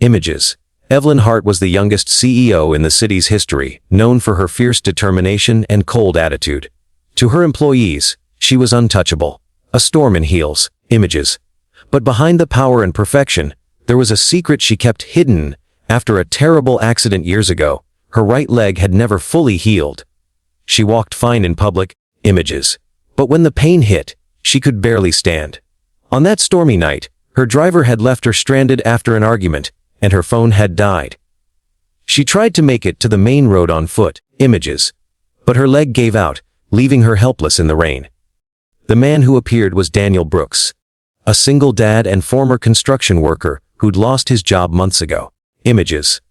Images. Evelyn Hart was the youngest CEO in the city's history, known for her fierce determination and cold attitude. To her employees, she was untouchable. A storm in heels. Images. But behind the power and perfection, there was a secret she kept hidden. After a terrible accident years ago, her right leg had never fully healed. She walked fine in public. Images. But when the pain hit, she could barely stand. On that stormy night, her driver had left her stranded after an argument, and her phone had died. She tried to make it to the main road on foot. Images. But her leg gave out, leaving her helpless in the rain. The man who appeared was Daniel Brooks, a single dad and former construction worker who'd lost his job months ago. Images.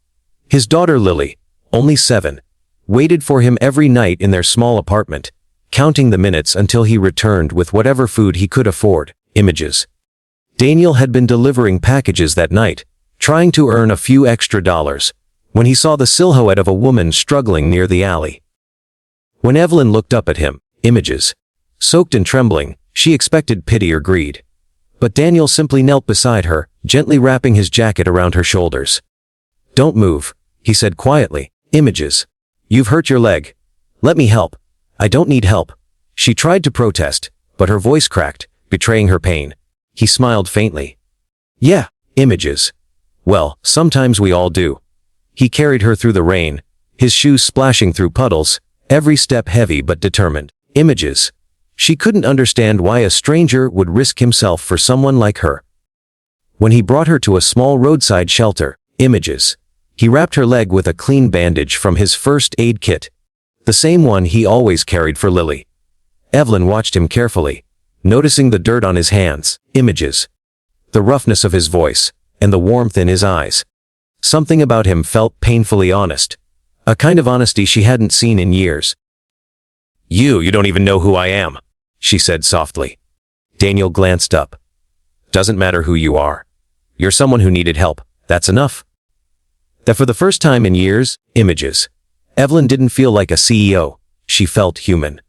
His daughter Lily, only 7, waited for him every night in their small apartment, counting the minutes until he returned with whatever food he could afford. Images. Daniel had been delivering packages that night, trying to earn a few extra dollars, when he saw the silhouette of a woman struggling near the alley. When Evelyn looked up at him, Images, soaked and trembling, she expected pity or greed. But Daniel simply knelt beside her, gently wrapping his jacket around her shoulders. "Don't move," he said quietly. "Images. You've hurt your leg. Let me help." "I don't need help." She tried to protest, but her voice cracked, betraying her pain. He smiled faintly. "Yeah, Images. Well, sometimes we all do." He carried her through the rain, his shoes splashing through puddles, every step heavy but determined. Images. She couldn't understand why a stranger would risk himself for someone like her. When he brought her to a small roadside shelter, Images, he wrapped her leg with a clean bandage from his first aid kit, the same one he always carried for Lily. Evelyn watched him carefully, noticing the dirt on his hands. Images. The roughness of his voice, and the warmth in his eyes. Something about him felt painfully honest. A kind of honesty she hadn't seen in years. You don't even know who I am," she said softly. Daniel glanced up. "Doesn't matter who you are. You're someone who needed help. That's enough." That for the first time in years, Images, Evelyn didn't feel like a CEO. She felt human.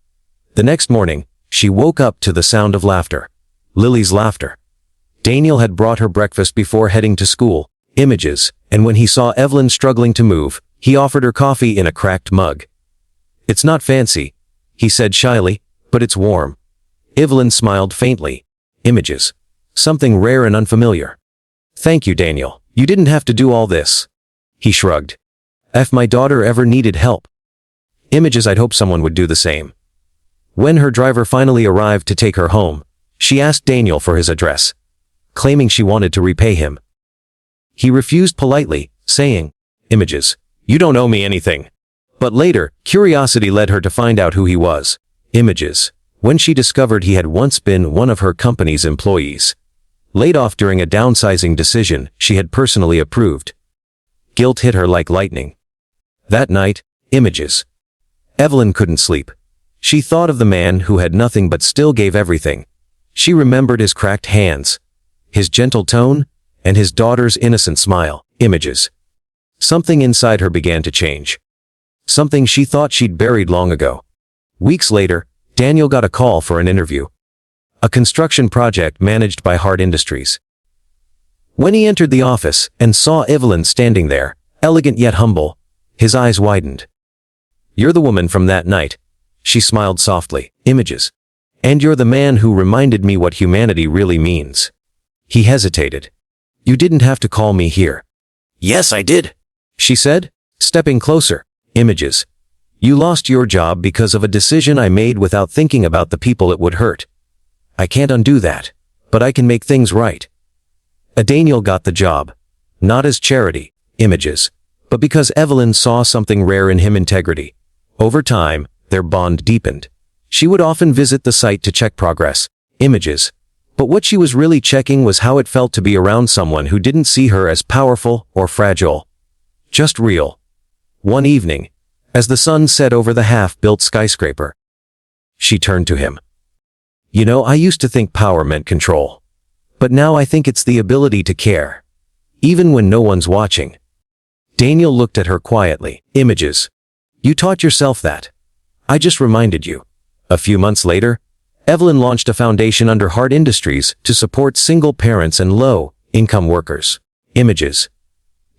The next morning, she woke up to the sound of laughter. Lily's laughter. Daniel had brought her breakfast before heading to school. Images, and when he saw Evelyn struggling to move, he offered her coffee in a cracked mug. "It's not fancy," he said shyly, "but it's warm." Evelyn smiled faintly. Images. Something rare and unfamiliar. "Thank you, Daniel. You didn't have to do all this." He shrugged. "If my daughter ever needed help." Images. I'd hope someone would do the same. When her driver finally arrived to take her home, she asked Daniel for his address, claiming she wanted to repay him. He refused politely, saying, "Images, you don't owe me anything." But later, curiosity led her to find out who he was. Images. When she discovered he had once been one of her company's employees, laid off during a downsizing decision she had personally approved. Guilt hit her like lightning. That night, Images. Evelyn couldn't sleep. She thought of the man who had nothing but still gave everything. She remembered his cracked hands, his gentle tone, and his daughter's innocent smile. Images. Something inside her began to change. Something she thought she'd buried long ago. Weeks later, Daniel got a call for an interview. A construction project managed by Hart Industries. When he entered the office and saw Evelyn standing there, elegant yet humble, his eyes widened. "You're the woman from that night," she smiled softly. Images. "And you're the man who reminded me what humanity really means." He hesitated. "You didn't have to call me here." "Yes, I did," she said, stepping closer. Images. "You lost your job because of a decision I made without thinking about the people it would hurt. I can't undo that, but I can make things right." Daniel got the job, not as charity, Images, but because Evelyn saw something rare in him: integrity. Over time, their bond deepened. She would often visit the site to check progress. Images. But what she was really checking was how it felt to be around someone who didn't see her as powerful or fragile. Just real. One evening, as the sun set over the half-built skyscraper, she turned to him. "You know, I used to think power meant control. But now I think it's the ability to care, even when no one's watching." Daniel looked at her quietly. Images. "You taught yourself that. I just reminded you." A few months later, Evelyn launched a foundation under Hart Industries to support single parents and low-income workers. Images.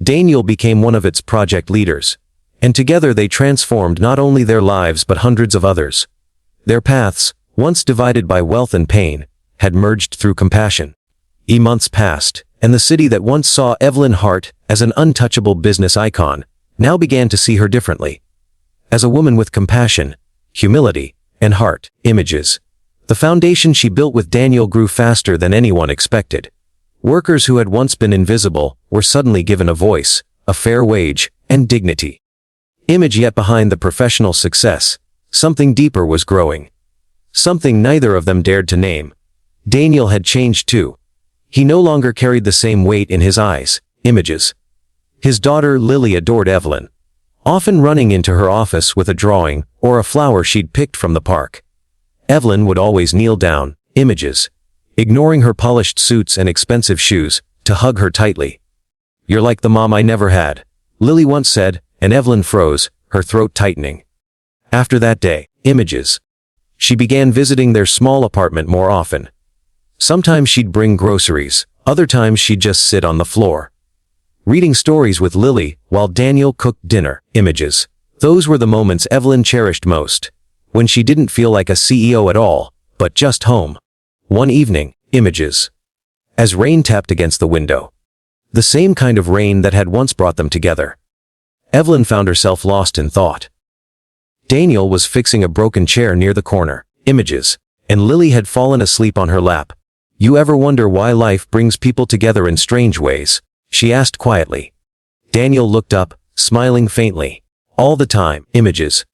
Daniel became one of its project leaders, and together they transformed not only their lives but hundreds of others. Their paths, once divided by wealth and pain, had merged through compassion. Months passed, and the city that once saw Evelyn Hart as an untouchable business icon now began to see her differently. As a woman with compassion, humility, and heart. Images. The foundation she built with Daniel grew faster than anyone expected. Workers who had once been invisible were suddenly given a voice, a fair wage, and dignity. Image. Yet behind the professional success, something deeper was growing. Something neither of them dared to name. Daniel had changed too. He no longer carried the same weight in his eyes. Images. His daughter Lily adored Evelyn, often running into her office with a drawing or a flower she'd picked from the park. Evelyn would always kneel down. Images. Ignoring her polished suits and expensive shoes, to hug her tightly. "You're like the mom I never had," Lily once said, and Evelyn froze, her throat tightening. After that day, Images. She began visiting their small apartment more often. Sometimes she'd bring groceries, other times she'd just sit on the floor, reading stories with Lily while Daniel cooked dinner. Images. Those were the moments Evelyn cherished most, when she didn't feel like a CEO at all, but just home. One evening, Images. As rain tapped against the window, the same kind of rain that had once brought them together, Evelyn found herself lost in thought. Daniel was fixing a broken chair near the corner. Images. And Lily had fallen asleep on her lap. "You ever wonder why life brings people together in strange ways?" she asked quietly. Daniel looked up, smiling faintly. "All the time." Images.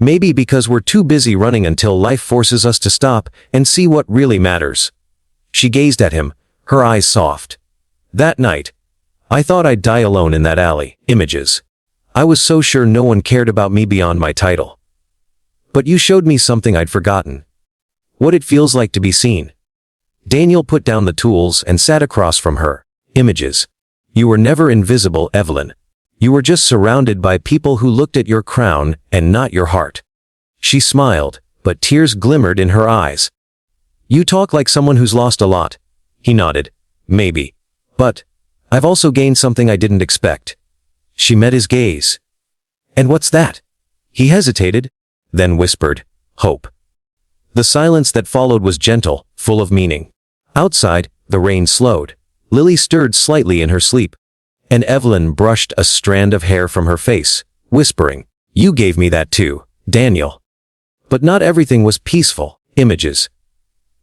"Maybe because we're too busy running until life forces us to stop and see what really matters." She gazed at him, her eyes soft. "That night, I thought I'd die alone in that alley." Images. "I was so sure no one cared about me beyond my title. But you showed me something I'd forgotten. What it feels like to be seen." Daniel put down the tools and sat across from her. Images. "You were never invisible, Evelyn. You were just surrounded by people who looked at your crown and not your heart." She smiled, but tears glimmered in her eyes. "You talk like someone who's lost a lot." He nodded. "Maybe. But I've also gained something I didn't expect." She met his gaze. "And what's that?" He hesitated, then whispered, "Hope." The silence that followed was gentle, full of meaning. Outside, the rain slowed. Lily stirred slightly in her sleep, and Evelyn brushed a strand of hair from her face, whispering, "You gave me that too, Daniel." But not everything was peaceful. Images.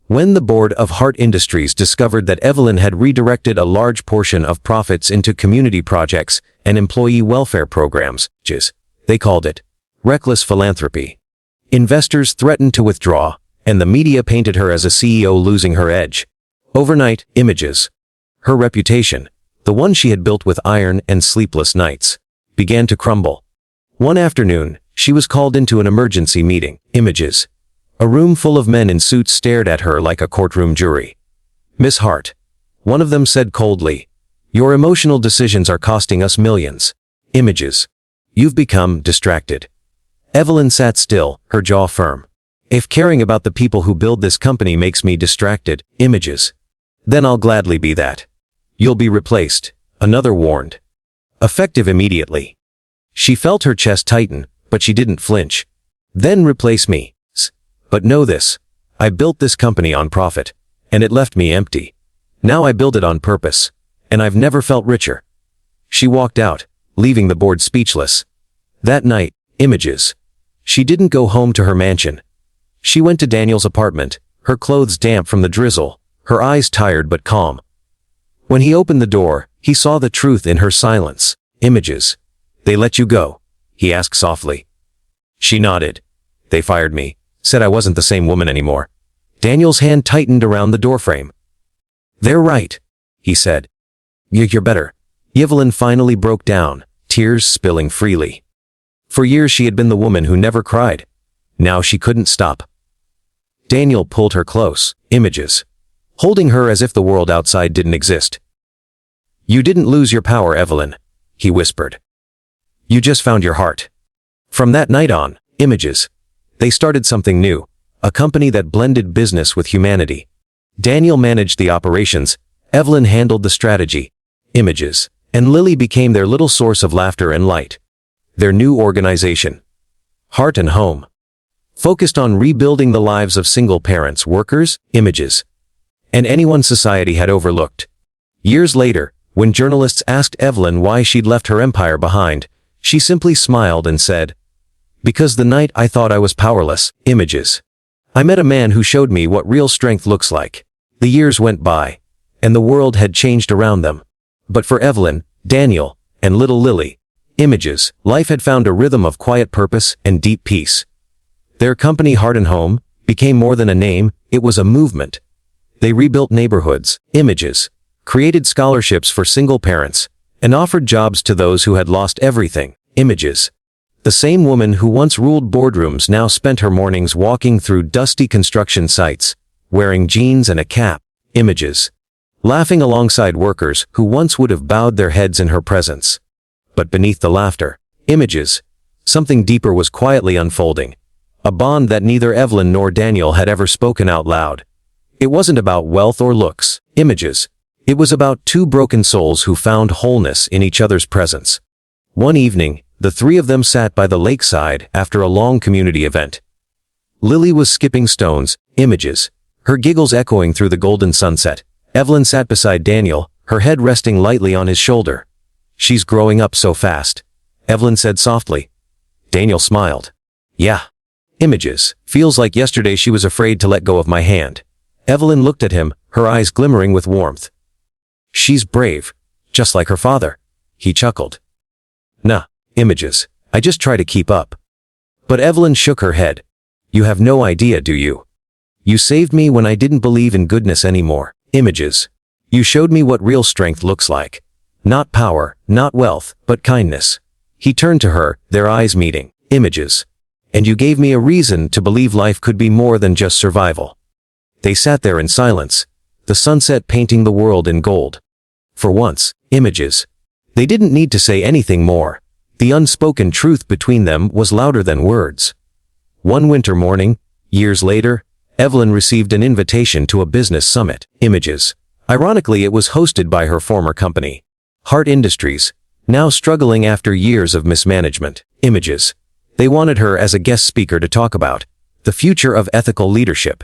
When the board of Hart Industries discovered that Evelyn had redirected a large portion of profits into community projects and employee welfare programs, they called it reckless philanthropy, investors threatened to withdraw, and the media painted her as a CEO losing her edge. Overnight, Images. Her reputation, the one she had built with iron and sleepless nights, began to crumble. One afternoon, she was called into an emergency meeting. Images. A room full of men in suits stared at her like a courtroom jury. "Miss Hart," one of them said coldly, "your emotional decisions are costing us millions." Images. "You've become distracted." Evelyn sat still, her jaw firm. "If caring about the people who build this company makes me distracted." Images. "Then I'll gladly be that." "You'll be replaced," another warned. "Effective immediately." She felt her chest tighten, but she didn't flinch. "Then replace me. But know this, I built this company on profit, and it left me empty. Now I build it on purpose, and I've never felt richer." She walked out, leaving the board speechless. That night, Images. She didn't go home to her mansion. She went to Daniel's apartment, her clothes damp from the drizzle, her eyes tired but calm. When he opened the door, he saw the truth in her silence. Images. "They let you go?" he asked softly. She nodded. "They fired me. Said I wasn't the same woman anymore." Daniel's hand tightened around the doorframe. "They're right," he said. You're better." Evelyn finally broke down, tears spilling freely. For years she had been the woman who never cried. Now she couldn't stop. Daniel pulled her close. Images. Holding her as if the world outside didn't exist. "You didn't lose your power, Evelyn," he whispered. "You just found your heart." From that night on, Images. They started something new, a company that blended business with humanity. Daniel managed the operations, Evelyn handled the strategy. Images. And Lily became their little source of laughter and light. Their new organization, Heart and Home, focused on rebuilding the lives of single parents, workers, images, and anyone society had overlooked. Years later, when journalists asked Evelyn why she'd left her empire behind, she simply smiled and said, "Because the night I thought I was powerless, images. I met a man who showed me what real strength looks like." The years went by, and the world had changed around them. But for Evelyn, Daniel, and little Lily, images, life had found a rhythm of quiet purpose and deep peace. Their company, Heart and Home, became more than a name, it was a movement. They rebuilt neighborhoods, images, created scholarships for single parents, and offered jobs to those who had lost everything, images. The same woman who once ruled boardrooms now spent her mornings walking through dusty construction sites, wearing jeans and a cap, images, laughing alongside workers who once would have bowed their heads in her presence. But beneath the laughter, images, something deeper was quietly unfolding, a bond that neither Evelyn nor Daniel had ever spoken out loud. It wasn't about wealth or looks, images. It was about two broken souls who found wholeness in each other's presence. One evening, the three of them sat by the lakeside after a long community event. Lily was skipping stones, images, her giggles echoing through the golden sunset. Evelyn sat beside Daniel, her head resting lightly on his shoulder. "She's growing up so fast," Evelyn said softly. Daniel smiled. "Yeah. Images. Feels like yesterday she was afraid to let go of my hand." Evelyn looked at him, her eyes glimmering with warmth. "She's brave, just like her father," he chuckled. "Nah, images. I just try to keep up." But Evelyn shook her head. "You have no idea, do you? You saved me when I didn't believe in goodness anymore, images. You showed me what real strength looks like. Not power, not wealth, but kindness." He turned to her, their eyes meeting. "Images. And you gave me a reason to believe life could be more than just survival." They sat there in silence, the sunset painting the world in gold. For once, images. They didn't need to say anything more. The unspoken truth between them was louder than words. One winter morning, years later, Evelyn received an invitation to a business summit, images. Ironically, it was hosted by her former company, Heart Industries, now struggling after years of mismanagement, images. They wanted her as a guest speaker to talk about the future of ethical leadership.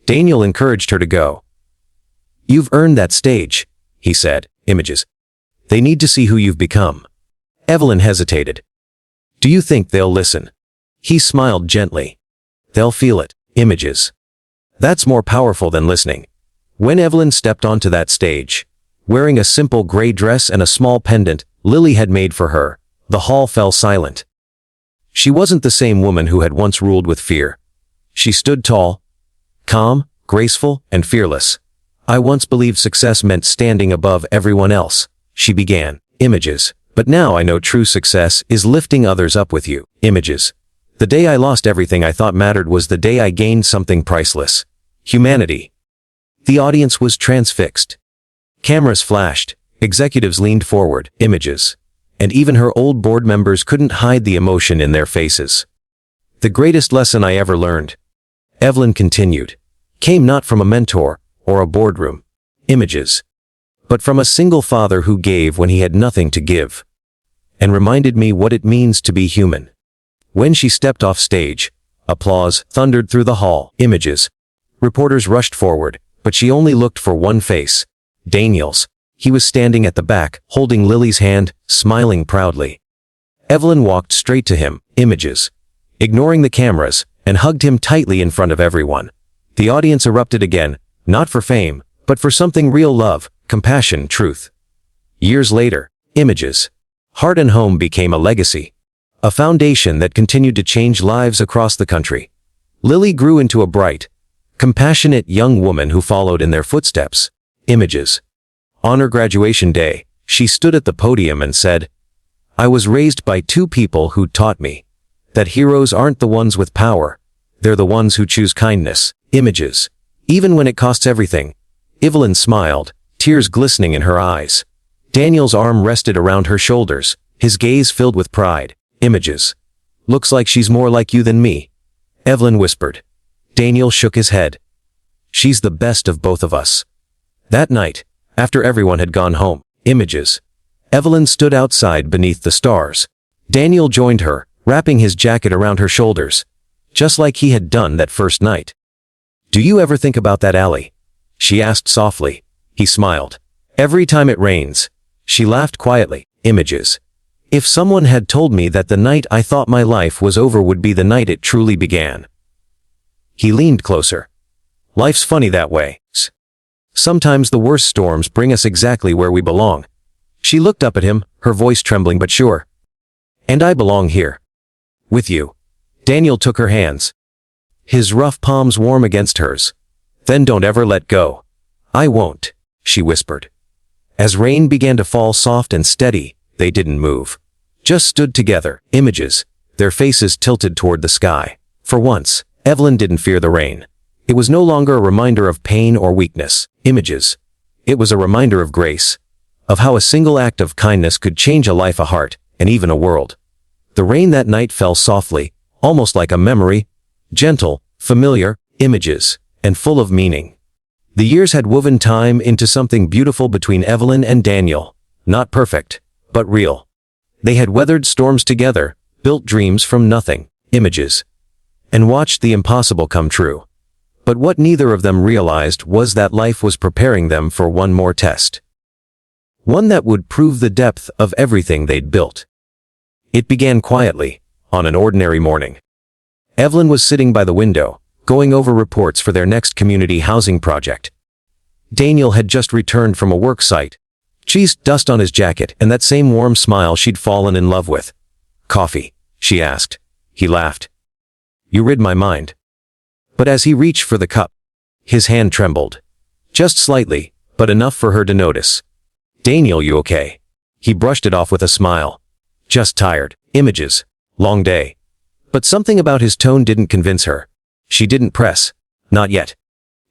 Daniel encouraged her to go. "You've earned that stage," he said, images. "They need to see who you've become." Evelyn hesitated. "Do you think they'll listen?" He smiled gently. "They'll feel it, images. That's more powerful than listening." When Evelyn stepped onto that stage, wearing a simple gray dress and a small pendant Lily had made for her, the hall fell silent. She wasn't the same woman who had once ruled with fear. She stood tall, calm, graceful, and fearless. "I once believed success meant standing above everyone else," she began, images. "But now I know true success is lifting others up with you, images. The day I lost everything I thought mattered was the day I gained something priceless. Humanity." The audience was transfixed. Cameras flashed, executives leaned forward, images. And even her old board members couldn't hide the emotion in their faces. "The greatest lesson I ever learned," Evelyn continued, "came not from a mentor or a boardroom, images, but from a single father who gave when he had nothing to give, and reminded me what it means to be human." When she stepped off stage, applause thundered through the hall, images. Reporters rushed forward, but she only looked for one face, Daniel's. He was standing at the back, holding Lily's hand, smiling proudly. Evelyn walked straight to him, images, ignoring the cameras, and hugged him tightly in front of everyone. The audience erupted again, not for fame, but for something real: love, compassion, truth. Years later, images, Heart and Home became a legacy, a foundation that continued to change lives across the country. Lily grew into a bright, compassionate young woman who followed in their footsteps, images. On her graduation day, she stood at the podium and said, "I was raised by two people who taught me that heroes aren't the ones with power, they're the ones who choose kindness, images, even when it costs everything." Evelyn smiled, tears glistening in her eyes. Daniel's arm rested around her shoulders, his gaze filled with pride, images. "Looks like she's more like you than me," Evelyn whispered. Daniel shook his head. "She's the best of both of us." That night, after everyone had gone home, images, Evelyn stood outside beneath the stars. Daniel joined her, wrapping his jacket around her shoulders, just like he had done that first night. "Do you ever think about that alley?" she asked softly. He smiled. "Every time it rains." She laughed quietly. Images. "If someone had told me that the night I thought my life was over would be the night it truly began." He leaned closer. "Life's funny that way. Sometimes the worst storms bring us exactly where we belong." She looked up at him, her voice trembling but sure. "And I belong here. With you." Daniel took her hands, his rough palms warm against hers. "Then don't ever let go." "I won't," she whispered. As rain began to fall soft and steady, they didn't move. Just stood together, images, their faces tilted toward the sky. For once, Evelyn didn't fear the rain. It was no longer a reminder of pain or weakness. Images. It was a reminder of grace, of how a single act of kindness could change a life, a heart, and even a world. The rain that night fell softly, almost like a memory, gentle, familiar, images, and full of meaning. The years had woven time into something beautiful between Evelyn and Daniel. Not perfect, but real. They had weathered storms together, built dreams from nothing, images, and watched the impossible come true. But what neither of them realized was that life was preparing them for one more test. One that would prove the depth of everything they'd built. It began quietly, on an ordinary morning. Evelyn was sitting by the window, going over reports for their next community housing project. Daniel had just returned from a work site. Cheese dust on his jacket and that same warm smile she'd fallen in love with. "Coffee?" she asked. He laughed. "You rid my mind." But as he reached for the cup, his hand trembled. Just slightly, but enough for her to notice. "Daniel, you okay?" He brushed it off with a smile. "Just tired. Images. Long day." But something about his tone didn't convince her. She didn't press. Not yet.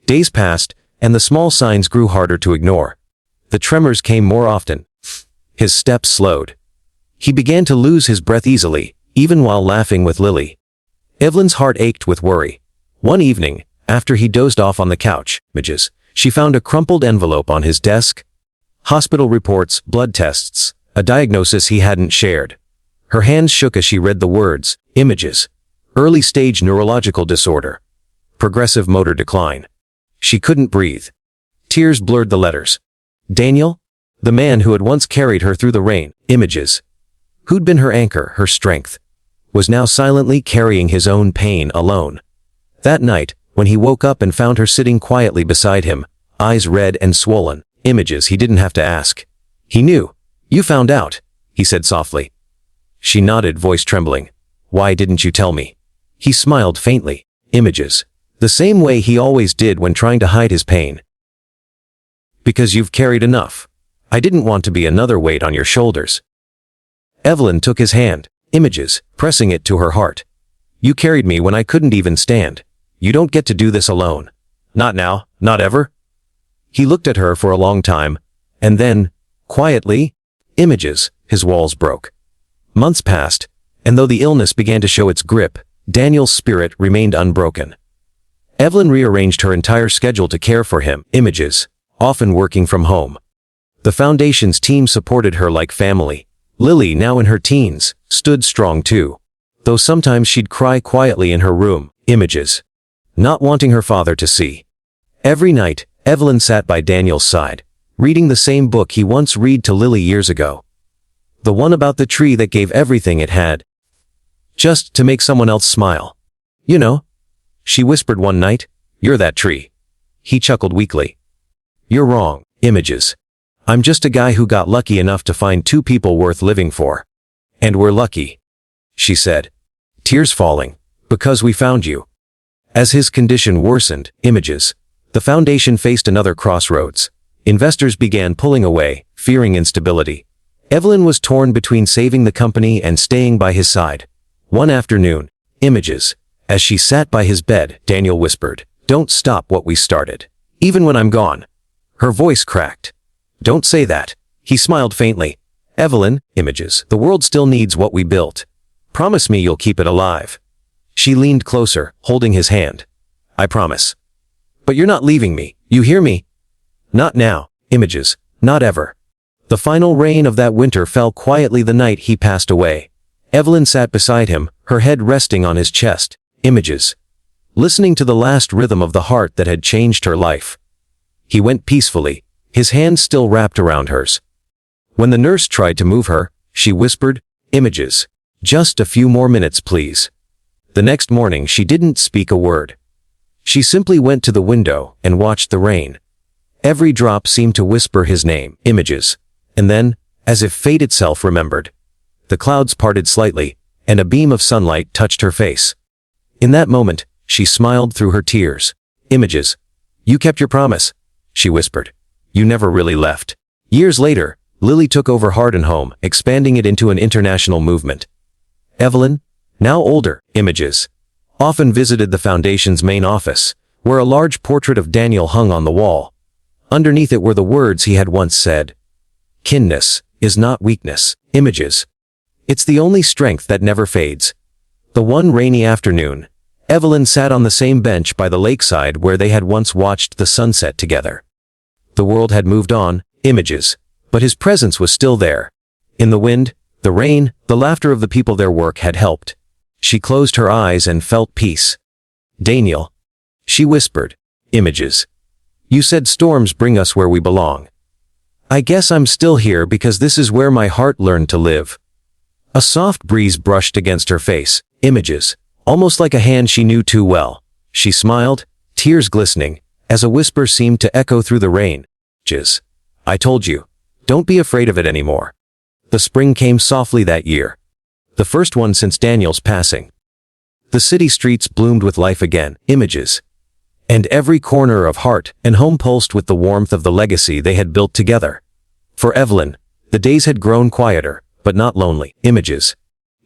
Days passed, and the small signs grew harder to ignore. The tremors came more often. His steps slowed. He began to lose his breath easily, even while laughing with Lily. Evelyn's heart ached with worry. One evening, after he dozed off on the couch, images, she found a crumpled envelope on his desk. Hospital reports, blood tests, a diagnosis he hadn't shared. Her hands shook as she read the words, images, early stage neurological disorder, progressive motor decline. She couldn't breathe. Tears blurred the letters. Daniel? The man who had once carried her through the rain, images, who'd been her anchor, her strength, was now silently carrying his own pain alone. That night, when he woke up and found her sitting quietly beside him, eyes red and swollen, images he didn't have to ask. He knew. "You found out," he said softly. She nodded, voice trembling. "Why didn't you tell me?" He smiled faintly. Images. The same way he always did when trying to hide his pain. "Because you've carried enough. I didn't want to be another weight on your shoulders." Evelyn took his hand, images, pressing it to her heart. "You carried me when I couldn't even stand. You don't get to do this alone. Not now, not ever." He looked at her for a long time, and then, quietly, images, his walls broke. Months passed, and though the illness began to show its grip, Daniel's spirit remained unbroken. Evelyn rearranged her entire schedule to care for him, images, often working from home. The foundation's team supported her like family. Lily, now in her teens, stood strong too, though sometimes she'd cry quietly in her room, images, not wanting her father to see. Every night, Evelyn sat by Daniel's side, reading the same book he once read to Lily years ago. The one about the tree that gave everything it had, just to make someone else smile. "You know," she whispered one night, "you're that tree." He chuckled weakly. "You're wrong, images. I'm just a guy who got lucky enough to find two people worth living for. And we're lucky," she said, tears falling, "because we found you." As his condition worsened, images, the foundation faced another crossroads. Investors began pulling away, fearing instability. Evelyn was torn between saving the company and staying by his side. One afternoon, images, as she sat by his bed, Daniel whispered, "Don't stop what we started. Even when I'm gone." Her voice cracked. "Don't say that." He smiled faintly. "Evelyn, images, the world still needs what we built. Promise me you'll keep it alive." She leaned closer, holding his hand. "I promise." "But you're not leaving me, you hear me?" "Not now, images, not ever." The final rain of that winter fell quietly the night he passed away. Evelyn sat beside him, her head resting on his chest. Images. Listening to the last rhythm of the heart that had changed her life. He went peacefully, his hands still wrapped around hers. When the nurse tried to move her, she whispered, "Images. Just a few more minutes, please." The next morning she didn't speak a word. She simply went to the window and watched the rain. Every drop seemed to whisper his name, Images. And then, as if fate itself remembered, the clouds parted slightly, and a beam of sunlight touched her face. In that moment, she smiled through her tears. "Images. You kept your promise," she whispered. "You never really left." Years later, Lily took over Heart and Home, expanding it into an international movement. Evelyn, now older, Images, often visited the foundation's main office, where a large portrait of Daniel hung on the wall. Underneath it were the words he had once said. "Kindness is not weakness, Images. It's the only strength that never fades." The one rainy afternoon, Evelyn sat on the same bench by the lakeside where they had once watched the sunset together. The world had moved on, Images, but his presence was still there. In the wind, the rain, the laughter of the people their work had helped. She closed her eyes and felt peace. "Daniel," she whispered, "Images. You said storms bring us where we belong. I guess I'm still here because this is where my heart learned to live." A soft breeze brushed against her face, Images, almost like a hand she knew too well. She smiled, tears glistening, as a whisper seemed to echo through the rain. "Images. I told you. Don't be afraid of it anymore." The spring came softly that year. The first one since Daniel's passing. The city streets bloomed with life again, Images. And every corner of Heart and Home pulsed with the warmth of the legacy they had built together. For Evelyn, the days had grown quieter, but not lonely, Images.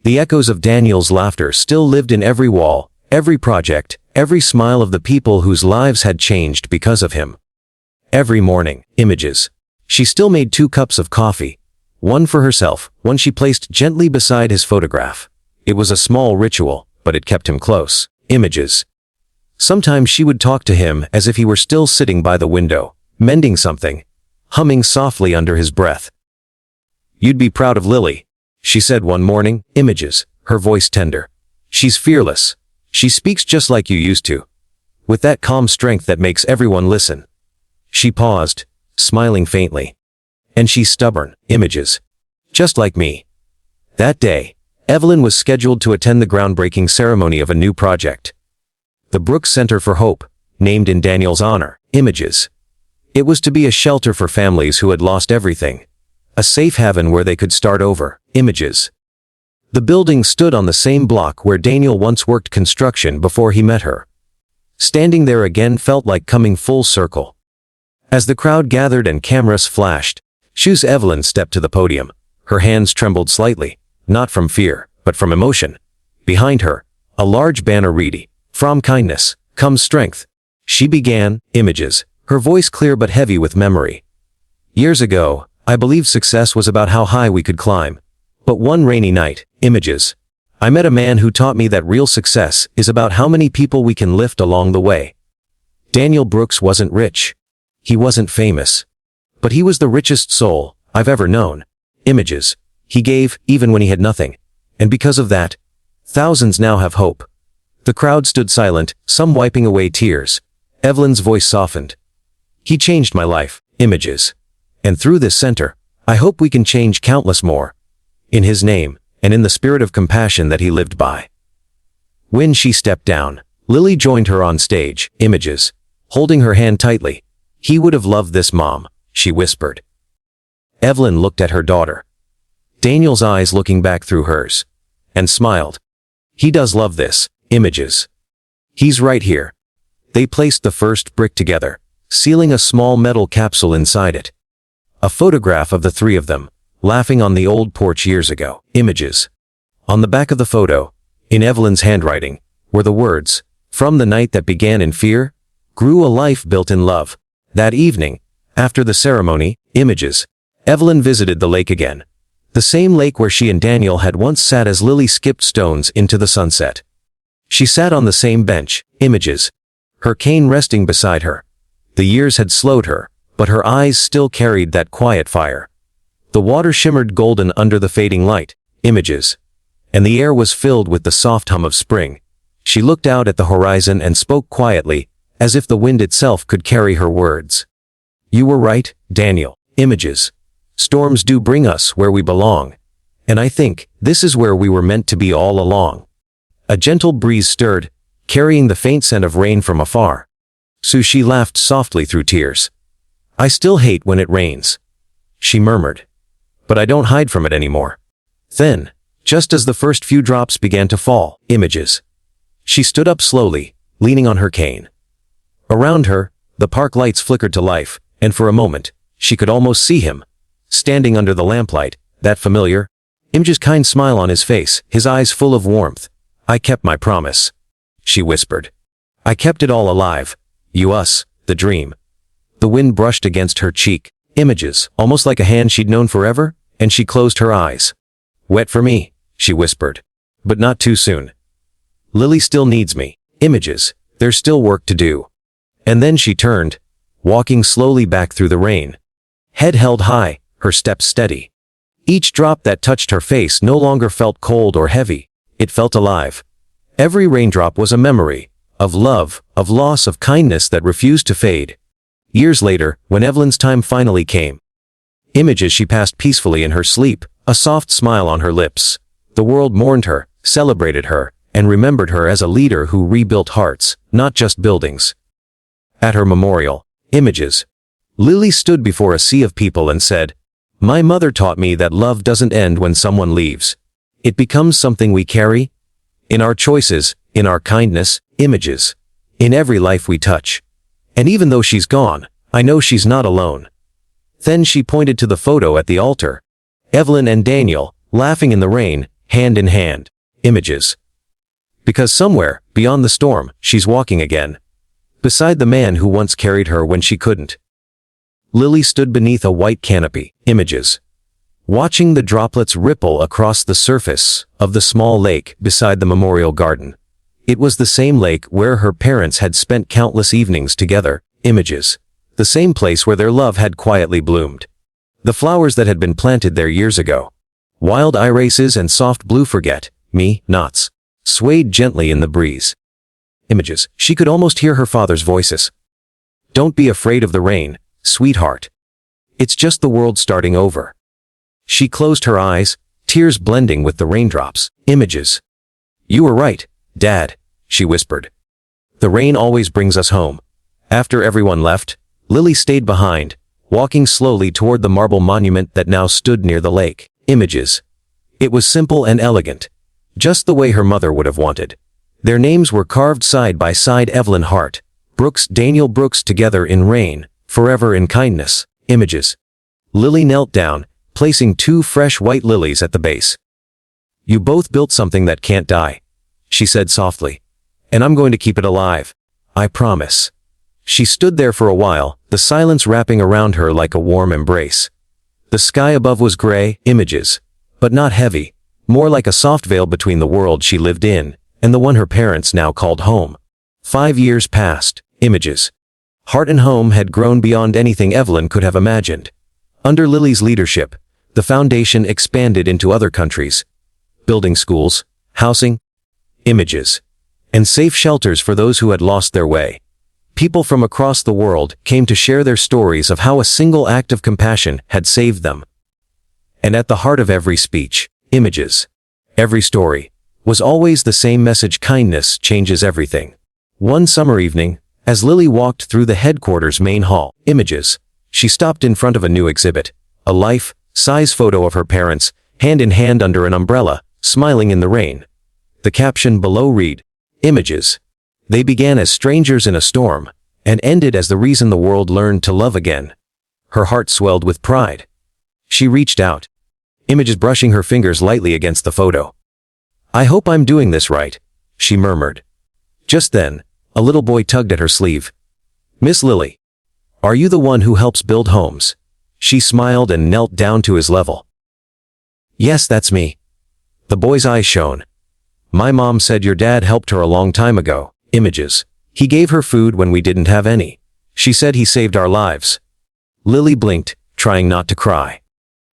The echoes of Daniel's laughter still lived in every wall, every project, every smile of the people whose lives had changed because of him. Every morning, Images. She still made 2 cups of coffee, one for herself, one she placed gently beside his photograph. It was a small ritual, but it kept him close, Images. Sometimes she would talk to him as if he were still sitting by the window, mending something, humming softly under his breath. "You'd be proud of Lily," she said one morning, Images, her voice tender. "She's fearless. She speaks just like you used to, with that calm strength that makes everyone listen." She paused, smiling faintly. "And she's stubborn, Images. Just like me." That day, Evelyn was scheduled to attend the groundbreaking ceremony of a new project. The Brooks Center for Hope, named in Daniel's honor, Images. It was to be a shelter for families who had lost everything. A safe haven where they could start over, Images. The building stood on the same block where Daniel once worked construction before he met her. Standing there again felt like coming full circle. As the crowd gathered and cameras flashed, Evelyn stepped to the podium. Her hands trembled slightly, not from fear, but from emotion. Behind her, a large banner read, "From kindness comes strength." She began, Images, her voice clear but heavy with memory. "Years ago, I believed success was about how high we could climb. But one rainy night, Images, I met a man who taught me that real success is about how many people we can lift along the way." Daniel Brooks wasn't rich. He wasn't famous. But he was the richest soul I've ever known, Images. He gave, even when he had nothing. And because of that, thousands now have hope. The crowd stood silent, some wiping away tears. Evelyn's voice softened. "He changed my life, Images. And through this center, I hope we can change countless more. In his name, and in the spirit of compassion that he lived by." When she stepped down, Lily joined her on stage, Images, holding her hand tightly. "He would have loved this, Mom," she whispered. Evelyn looked at her daughter. Daniel's eyes looking back through hers. And smiled. "He does love this, Images. He's right here." They placed the first brick together, sealing a small metal capsule inside it. A photograph of the 3 of them, laughing on the old porch years ago, Images. On the back of the photo, in Evelyn's handwriting, were the words, "From the night that began in fear, grew a life built in love." That evening, after the ceremony, Images, Evelyn visited the lake again. The same lake where she and Daniel had once sat as Lily skipped stones into the sunset. She sat on the same bench, Images, her cane resting beside her. The years had slowed her, but her eyes still carried that quiet fire. The water shimmered golden under the fading light. Images. And the air was filled with the soft hum of spring. She looked out at the horizon and spoke quietly, as if the wind itself could carry her words. You were right, Daniel. Images. Storms do bring us where we belong. And I think this is where we were meant to be all along. A gentle breeze stirred, carrying the faint scent of rain from afar. Sushi laughed softly through tears. I still hate when it rains, she murmured. But I don't hide from it anymore. Then, just as the first few drops began to fall, images. She stood up slowly, leaning on her cane. Around her, the park lights flickered to life, and for a moment, she could almost see him, standing under the lamplight, that familiar, Image's kind smile on his face, his eyes full of warmth. I kept my promise, she whispered. I kept it all alive. You, us, the dream. The wind brushed against her cheek. Images, almost like a hand she'd known forever, and she closed her eyes. Wet for me, she whispered. But not too soon. Lily still needs me. Images, there's still work to do. And then she turned, walking slowly back through the rain. Head held high, her steps steady. Each drop that touched her face no longer felt cold or heavy. It felt alive. Every raindrop was a memory, of love, of loss, of kindness that refused to fade. Years later, when Evelyn's time finally came, images she passed peacefully in her sleep, a soft smile on her lips. The world mourned her, celebrated her, and remembered her as a leader who rebuilt hearts, not just buildings. At her memorial, images. Lily stood before a sea of people and said, My mother taught me that love doesn't end when someone leaves. It becomes something we carry. In our choices, in our kindness, images. In every life we touch. And even though she's gone, I know she's not alone. Then she pointed to the photo at the altar. Evelyn and Daniel, laughing in the rain, hand in hand. Images. Because somewhere, beyond the storm, she's walking again. Beside the man who once carried her when she couldn't. Lily stood beneath a white canopy. Images. Watching the droplets ripple across the surface of the small lake beside the memorial garden. It was the same lake where her parents had spent countless evenings together. Images. The same place where their love had quietly bloomed. The flowers that had been planted there years ago. Wild irises and soft blue forget-me nots. Swayed gently in the breeze. Images. She could almost hear her father's voices. Don't be afraid of the rain, sweetheart. It's just the world starting over. She closed her eyes, tears blending with the raindrops. Images. You were right, Dad, she whispered. The rain always brings us home. After everyone left, Lily stayed behind, walking slowly toward the marble monument that now stood near the lake. Images. It was simple and elegant. Just the way her mother would have wanted. Their names were carved side by side. Evelyn Hart, Brooks, Daniel Brooks, together in rain, forever in kindness. Images. Lily knelt down, placing 2 fresh white lilies at the base. You both built something that can't die, she said softly. And I'm going to keep it alive. I promise. She stood there for a while, the silence wrapping around her like a warm embrace. The sky above was gray. Images. But not heavy. More like a soft veil between the world she lived in and the one her parents now called home. 5 years passed. Images. Heart and home had grown beyond anything Evelyn could have imagined. Under Lily's leadership, the foundation expanded into other countries, building schools, housing, images, and safe shelters for those who had lost their way. People from across the world came to share their stories of how a single act of compassion had saved them. And at the heart of every speech, images, every story, was always the same message: kindness changes everything. One summer evening, as Lily walked through the headquarters main hall, images, she stopped in front of a new exhibit, a life-size photo of her parents, hand in hand under an umbrella, smiling in the rain. The caption below read, Images. They began as strangers in a storm, and ended as the reason the world learned to love again. Her heart swelled with pride. She reached out, Images brushing her fingers lightly against the photo. I hope I'm doing this right, she murmured. Just then, a little boy tugged at her sleeve. Miss Lily, are you the one who helps build homes? She smiled and knelt down to his level. Yes, that's me. The boy's eyes shone. My mom said your dad helped her a long time ago. Images. He gave her food when we didn't have any. She said he saved our lives. Lily blinked, trying not to cry.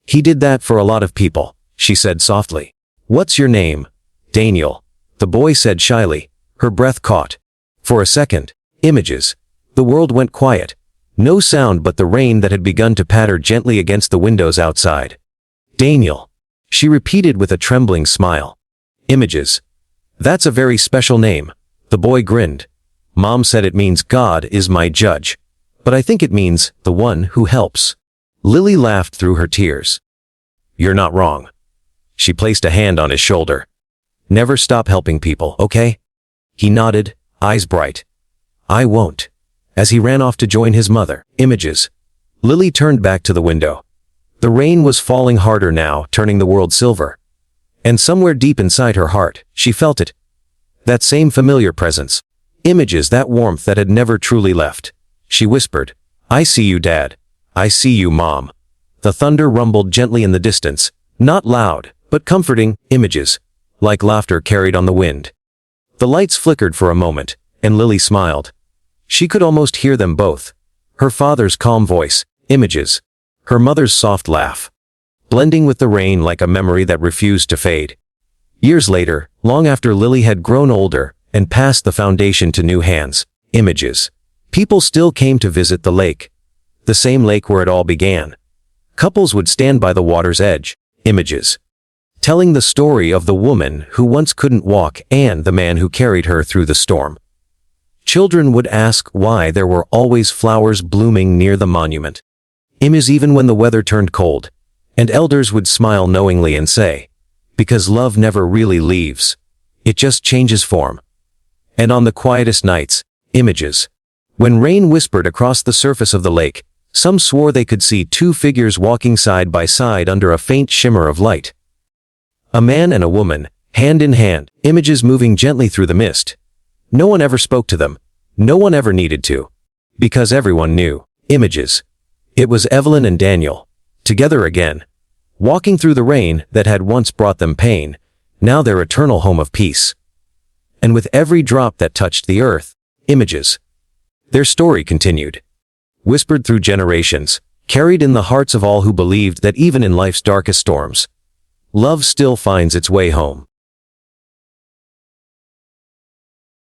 He did that for a lot of people, she said softly. What's your name? Daniel. The boy said shyly, her breath caught. For a second, images. The world went quiet. No sound but the rain that had begun to patter gently against the windows outside. Daniel. She repeated with a trembling smile. Images. That's a very special name. The boy grinned. Mom said it means God is my judge. But I think it means the one who helps. Lily laughed through her tears. You're not wrong. She placed a hand on his shoulder. Never stop helping people, okay? He nodded, eyes bright. I won't. As he ran off to join his mother. Images. Lily turned back to the window. The rain was falling harder now, turning the world silver. And somewhere deep inside her heart, she felt it. That same familiar presence. Images, that warmth that had never truly left. She whispered, I see you, Dad. I see you, Mom. The thunder rumbled gently in the distance, not loud, but comforting. Images, like laughter carried on the wind. The lights flickered for a moment, and Lily smiled. She could almost hear them both. Her father's calm voice, images. Her mother's soft laugh. Blending with the rain like a memory that refused to fade. Years later, long after Lily had grown older and passed the foundation to new hands, images. People still came to visit the lake. The same lake where it all began. Couples would stand by the water's edge, images. Telling the story of the woman who once couldn't walk and the man who carried her through the storm. Children would ask why there were always flowers blooming near the monument. Images, even when the weather turned cold. And elders would smile knowingly and say, because love never really leaves. It just changes form. And on the quietest nights, images. When rain whispered across the surface of the lake, some swore they could see two figures walking side by side under a faint shimmer of light. A man and a woman, hand in hand, images moving gently through the mist. No one ever spoke to them. No one ever needed to. Because everyone knew. Images. It was Evelyn and Daniel. Together again. Walking through the rain that had once brought them pain, now their eternal home of peace. And with every drop that touched the earth, images. Their story continued. Whispered through generations, carried in the hearts of all who believed that even in life's darkest storms, love still finds its way home.